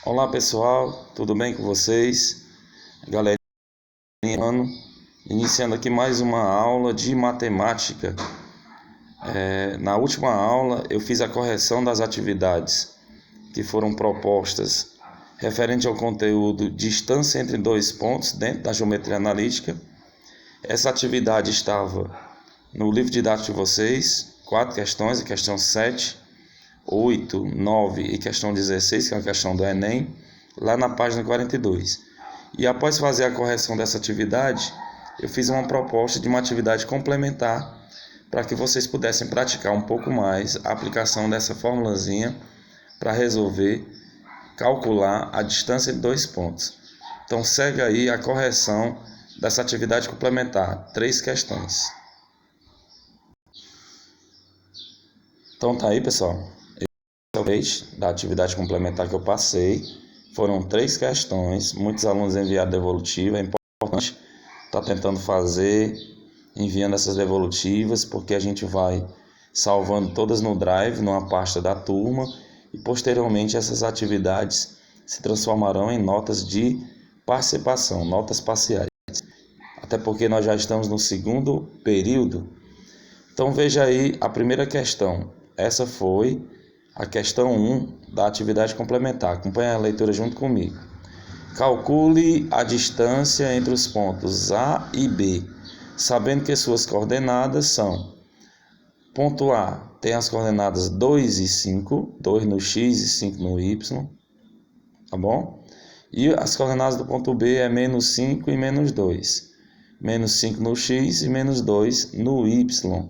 Olá pessoal, tudo bem com vocês? Galerinha, iniciando aqui mais uma aula de matemática. Na última aula eu fiz a correção das atividades que foram propostas referente ao conteúdo distância entre dois pontos dentro da geometria analítica. Essa atividade estava no livro didático de vocês, 4 questões, a questão 7, 8, 9 e questão 16, que é a questão do Enem, lá na página 42. E após fazer a correção dessa atividade, eu fiz uma proposta de uma atividade complementar para que vocês pudessem praticar um pouco mais a aplicação dessa formulazinha para resolver, calcular a distância de dois pontos. Então segue aí a correção dessa atividade complementar, 3 questões. Então tá aí, pessoal. Da atividade complementar que eu passei, foram 3 questões, muitos alunos enviaram devolutiva, é importante estar tentando fazer, enviando essas devolutivas, porque a gente vai salvando todas no Drive, numa pasta da turma, e posteriormente essas atividades se transformarão em notas de participação, notas parciais, até porque nós já estamos no segundo período. Então veja aí a primeira questão, essa foi a questão 1 da atividade complementar. Acompanhe a leitura junto comigo. Calcule a distância entre os pontos A e B, sabendo que suas coordenadas são: ponto A tem as coordenadas 2 e 5, 2 no x e 5 no y, tá bom? E as coordenadas do ponto B é menos 5 e menos 2, menos 5 no x e menos 2 no y.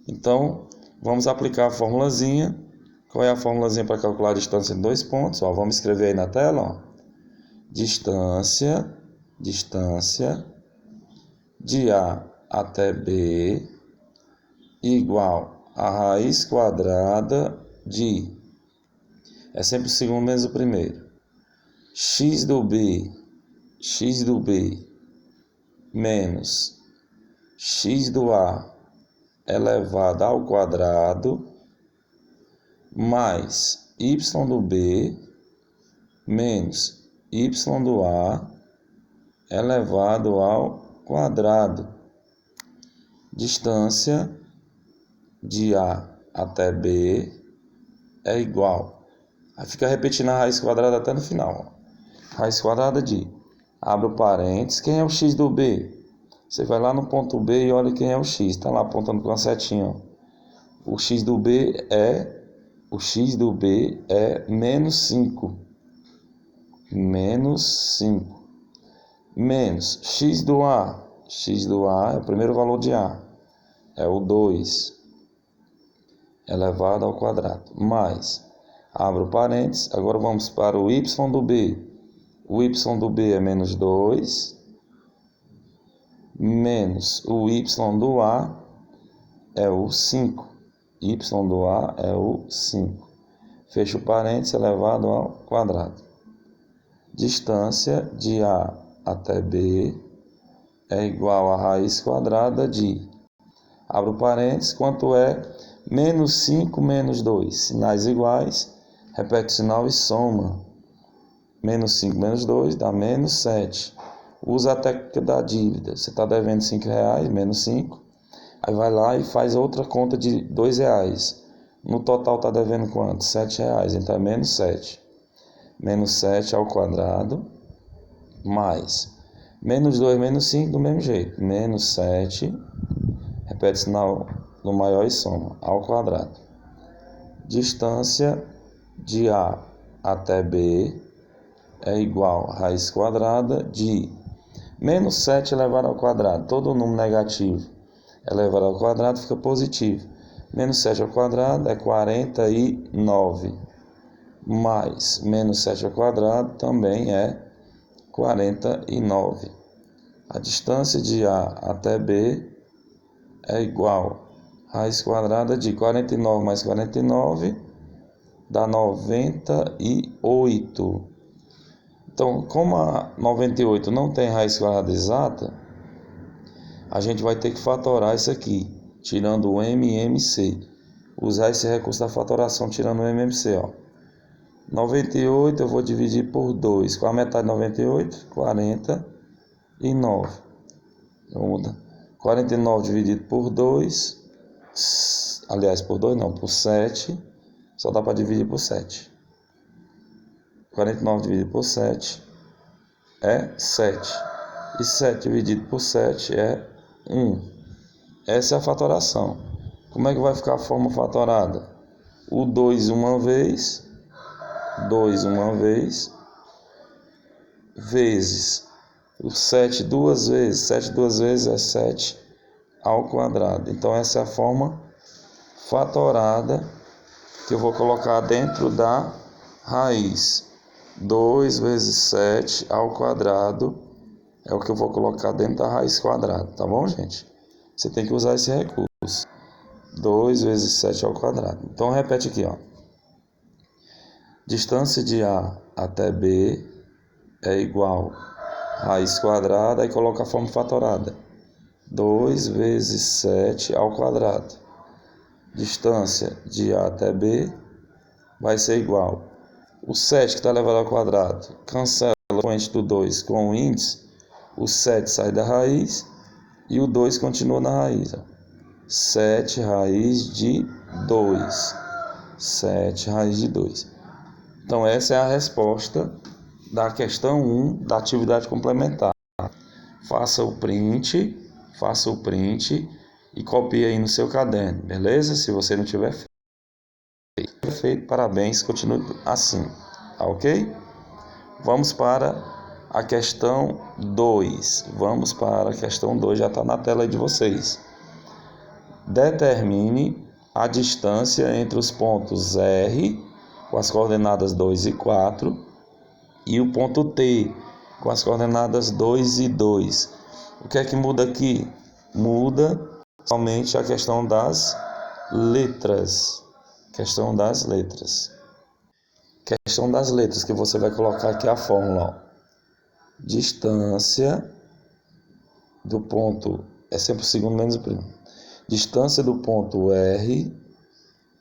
Então, vamos aplicar a formulazinha. Qual é a formulazinha para calcular a distância de dois pontos? Vamos escrever aí na tela. Distância de A até B igual a raiz quadrada de... É sempre o segundo menos o primeiro. X do B menos x do A elevado ao quadrado mais y do B menos y do A elevado ao quadrado. Distância de A até B é igual. Aí fica repetindo a raiz quadrada até no final. Raiz quadrada de... Abre o parênteses. Quem é o x do B? Você vai lá no ponto B e olha quem é o x. Está lá apontando com a setinha. O x do B é menos 5. Menos 5. Menos x do A. X do A é o primeiro valor de A. É o 2 elevado ao quadrado. Mais, abre o parênteses. Agora vamos para o y do B. O y do B é menos 2. Menos o y do A é o 5. Y do A é o 5. Fecha o parênteses elevado ao quadrado. Distância de A até B é igual a raiz quadrada de... Abre o parênteses, quanto é menos 5 menos 2? Sinais iguais, repete o sinal e soma. Menos 5 menos 2 dá menos 7. Usa a técnica da dívida. Você está devendo R$5, menos 5. Aí vai lá e faz outra conta de R$2. No total está devendo quanto? R$7. Então é menos 7. Menos 7 ao quadrado. Mais. Menos 2 menos 5 do mesmo jeito. Menos 7. Repete o sinal no maior e soma. Ao quadrado. Distância de A até B é igual a raiz quadrada de... Menos 7 elevado ao quadrado. Todo número negativo elevado ao quadrado fica positivo. Menos 7 ao quadrado é 49. Mais menos 7 ao quadrado também é 49. A distância de A até B é igual a raiz quadrada de 49 mais 49 dá 98. Então, como a 98 não tem raiz quadrada exata, a gente vai ter que fatorar isso aqui, tirando o MMC. Usar esse recurso da fatoração tirando o MMC. 98 eu vou dividir por 2. Qual a metade de 98? 49. 49 dividido por 2. Aliás, por 2 não, por 7. Só dá para dividir por 7. 49 dividido por 7 é 7. E 7 dividido por 7 é 1. Essa é a fatoração. Como é que vai ficar a forma fatorada? O 2 uma vez, vezes o 7 duas vezes. 7 duas vezes é 7 ao quadrado. Então essa é a forma fatorada que eu vou colocar dentro da raiz. 2 vezes 7 ao quadrado é o que eu vou colocar dentro da raiz quadrada, tá bom, gente? Você tem que usar esse recurso. 2 vezes 7 ao quadrado. Então repete aqui, ó. Distância de A até B é igual a raiz quadrada, aí coloca a forma fatorada. 2 vezes 7 ao quadrado. Distância de A até B vai ser igual. O 7 que está elevado ao quadrado, cancela o expoente do 2 com o índice. O 7 sai da raiz e o 2 continua na raiz. 7 raiz de 2. 7 raiz de 2. Então essa é a resposta da questão 1 da atividade complementar. Faça o print e copie aí no seu caderno, beleza? Se você não tiver feito, parabéns, continue assim, tá ok? Vamos para a questão 2. Já está na tela aí de vocês. Determine a distância entre os pontos R, com as coordenadas 2 e 4, e o ponto T, com as coordenadas 2 e 2. O que é que muda aqui? Muda somente a questão das letras. Questão das letras, que você vai colocar aqui a fórmula, ó. Distância do ponto, é sempre o segundo menos o primeiro. Distância do ponto R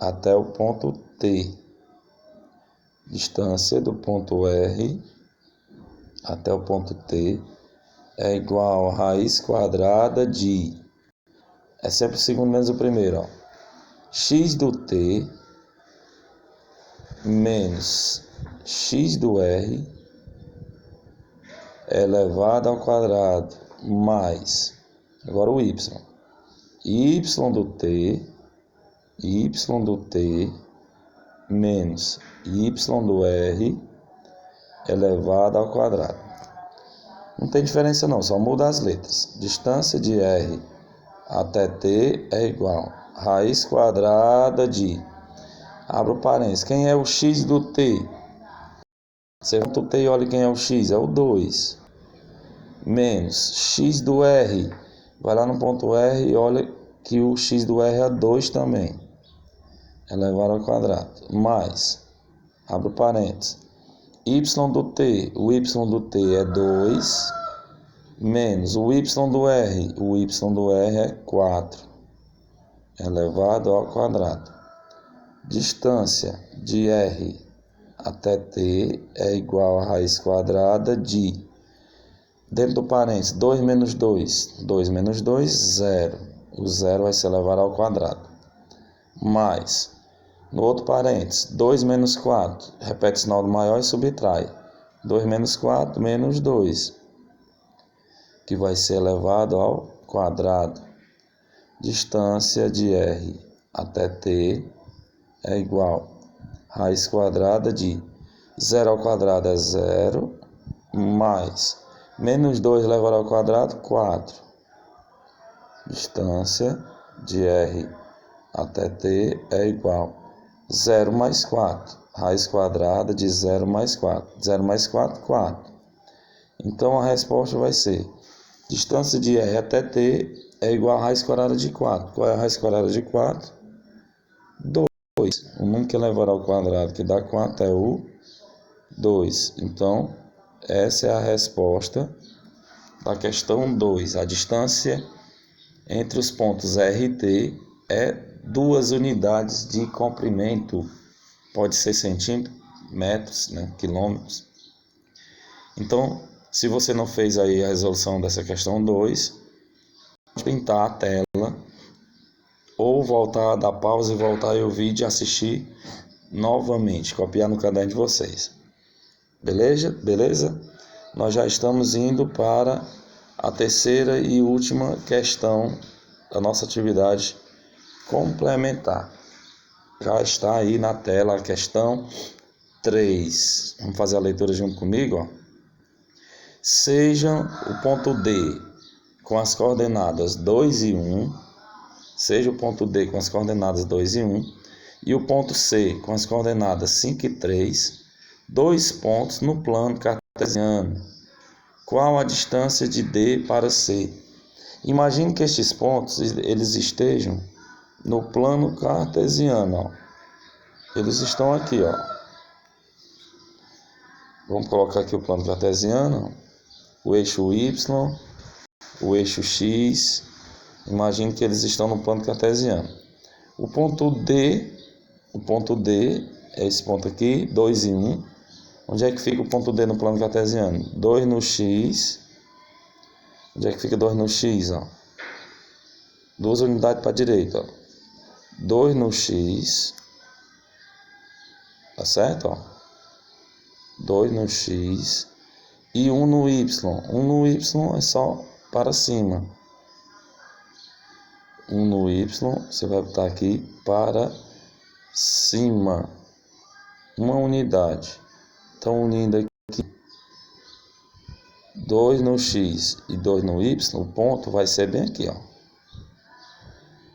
até o ponto T. Distância do ponto R até o ponto T é igual a raiz quadrada de, é sempre o segundo menos o primeiro, ó. X do T menos x do R elevado ao quadrado mais, agora o y do T menos y do R elevado ao quadrado. Não tem diferença não, só muda as letras. Distância de R até T é igual a raiz quadrada de, abra o parênteses, quem é o x do T? Você junta o T e olha quem é o x, é o 2. Menos x do R, vai lá no ponto R e olha que o x do R é 2 também, elevado ao quadrado, mais, abre o parênteses, y do T, o y do T é 2, menos o y do R é 4, elevado ao quadrado. Distância de R até T é igual a raiz quadrada de, dentro do parênteses, 2 menos 2, 2 menos 2, 0. O 0 vai ser elevado ao quadrado. Mais, no outro parênteses, 2 menos 4, repete o sinal do maior e subtrai. 2 menos 4, menos 2, que vai ser elevado ao quadrado. Distância de R até T é igual a raiz quadrada de 0 ao quadrado é 0, mais menos 2 elevado ao quadrado, 4. Distância de R até T é igual a 0 mais 4. Raiz quadrada de 0 mais 4. 0 mais 4, 4. Então a resposta vai ser, distância de R até T é igual a raiz quadrada de 4. Qual é a raiz quadrada de 4? 2. O número que elevar ao quadrado que dá 4 é o 2. Então, essa é a resposta da questão 2. A distância entre os pontos R e T é 2 unidades de comprimento. Pode ser centímetro, metros, né, quilômetros. Então, se você não fez aí a resolução dessa questão 2, pode printar a tela ou voltar, dar pausa e voltar aí o vídeo e assistir novamente, copiar no caderno de vocês. Beleza? Beleza? Nós já estamos indo para a terceira e última questão da nossa atividade complementar. Já está aí na tela a questão 3. Vamos fazer a leitura junto comigo, ó. Seja o ponto D com as coordenadas 2 e 1, seja o ponto D com as coordenadas 2 e 1, e o ponto C com as coordenadas 5 e 3, dois pontos no plano cartesiano. Qual a distância de D para C? Imagine que estes pontos eles estejam no plano cartesiano, ó. Eles estão aqui, ó. Vamos colocar aqui o plano cartesiano, o eixo Y, o eixo X. Imagine que eles estão no plano cartesiano. O ponto D é esse ponto aqui, 2 e 1. Onde é que fica o ponto D no plano cartesiano? 2 no X. Onde é que fica 2 no X? Ó? Duas unidades para a direita. Ó. 2 no X. Tá certo? Ó? 2 no X. E 1 no Y. 1 no Y é só para cima. 1 no Y, você vai botar aqui para cima. Uma unidade. Então, unindo aqui 2 no X e 2 no Y, o ponto vai ser bem aqui, ó.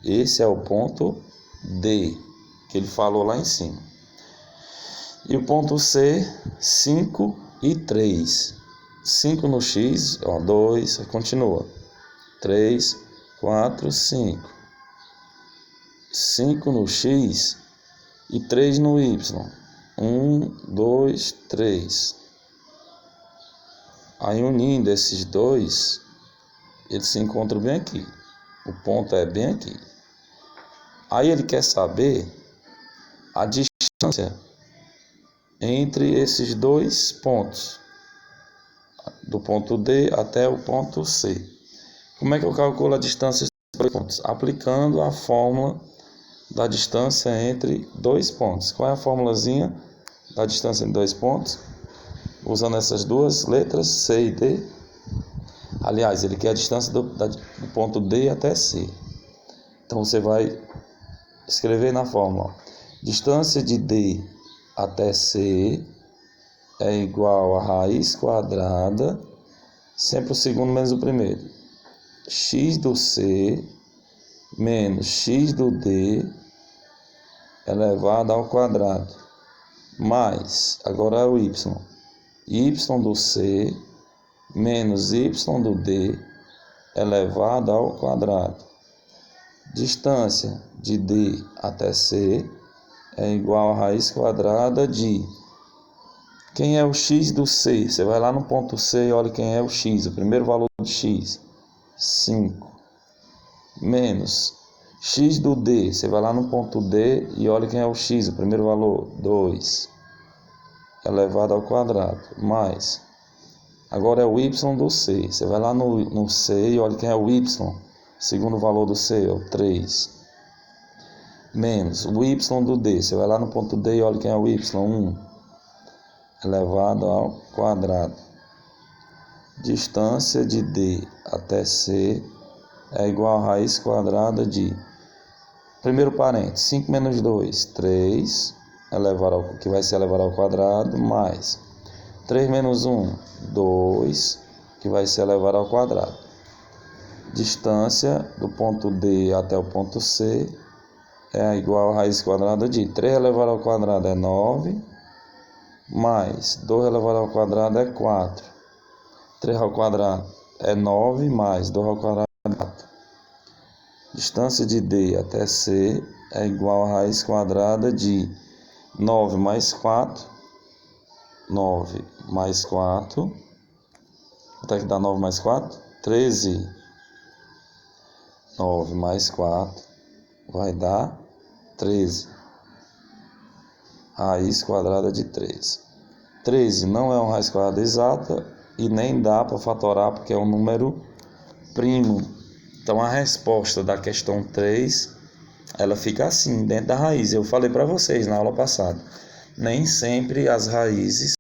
Esse é o ponto D, que ele falou lá em cima. E o ponto C, 5 e 3. 5 no X, ó, 2, continua. 3, 4, 5. 5 no X e 3 no Y. 1, 2, 3. Aí unindo esses dois, eles se encontram bem aqui. O ponto é bem aqui. Aí ele quer saber a distância entre esses dois pontos, do ponto D até o ponto C. Como é que eu calculo a distância entre dois pontos? Aplicando a fórmula da distância entre dois pontos. Qual é a formulazinha da distância entre dois pontos? Usando essas duas letras, C e D. Aliás, ele quer a distância do ponto D até C. Então você vai escrever na fórmula. Distância de D até C é igual a raiz quadrada, sempre o segundo menos o primeiro. X do C menos X do D elevado ao quadrado. Mais, agora é o Y. Y do C menos Y do D elevado ao quadrado. Distância de D até C é igual a raiz quadrada de... Quem é o X do C? Você vai lá no ponto C e olha quem é o X, o primeiro valor de X, 5. Menos X do D, você vai lá no ponto D e olha quem é o X, o primeiro valor, 2. Elevado ao quadrado, mais. Agora é o Y do C, você vai lá no C e olha quem é o Y, segundo valor do C, é o 3. Menos o Y do D, você vai lá no ponto D e olha quem é o Y, 1. Elevado ao quadrado. Distância de D até C é igual a raiz quadrada de... Primeiro parênteses, 5 menos 2, 3, que vai ser elevado ao quadrado, mais 3 menos 1, 2, que vai ser elevado ao quadrado. Distância do ponto D até o ponto C é igual a raiz quadrada de 3 elevado ao quadrado é 9, mais 2 elevado ao quadrado é 4. 3 ao quadrado é 9, mais 2 ao quadrado é 4. Distância de D até C é igual a raiz quadrada de 9 mais 4. 9 mais 4. Quanto é que dá 9 mais 4? 13. 9 mais 4 vai dar 13. raiz quadrada de 13. 13 não é uma raiz quadrada exata e nem dá para fatorar porque é um número primo. Então a resposta da questão 3, ela fica assim, dentro da raiz. Eu falei para vocês na aula passada, nem sempre as raízes,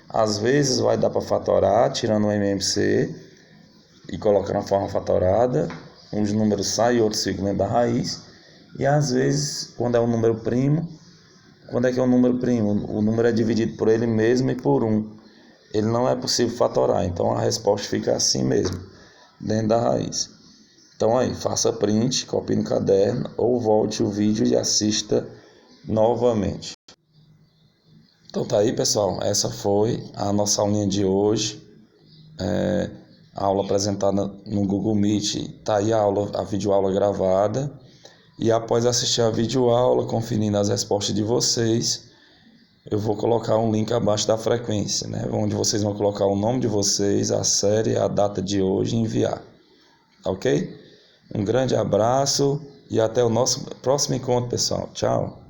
às vezes vai dar para fatorar, tirando o MMC e colocando a forma fatorada, uns números saem e outros ficam dentro da raiz. E às vezes, quando é um número primo, quando é que é um número primo? O número é dividido por ele mesmo e por 1. Ele não é possível fatorar, então a resposta fica assim mesmo, dentro da raiz. Então aí, faça print, copie no caderno ou volte o vídeo e assista novamente. Então tá aí, pessoal, essa foi a nossa aulinha de hoje. A aula apresentada no Google Meet, tá aí a videoaula gravada. E após assistir a videoaula, conferindo as respostas de vocês, eu vou colocar um link abaixo da frequência, né? Onde vocês vão colocar o nome de vocês, a série, a data de hoje e enviar. Ok? Um grande abraço e até o nosso próximo encontro, pessoal. Tchau!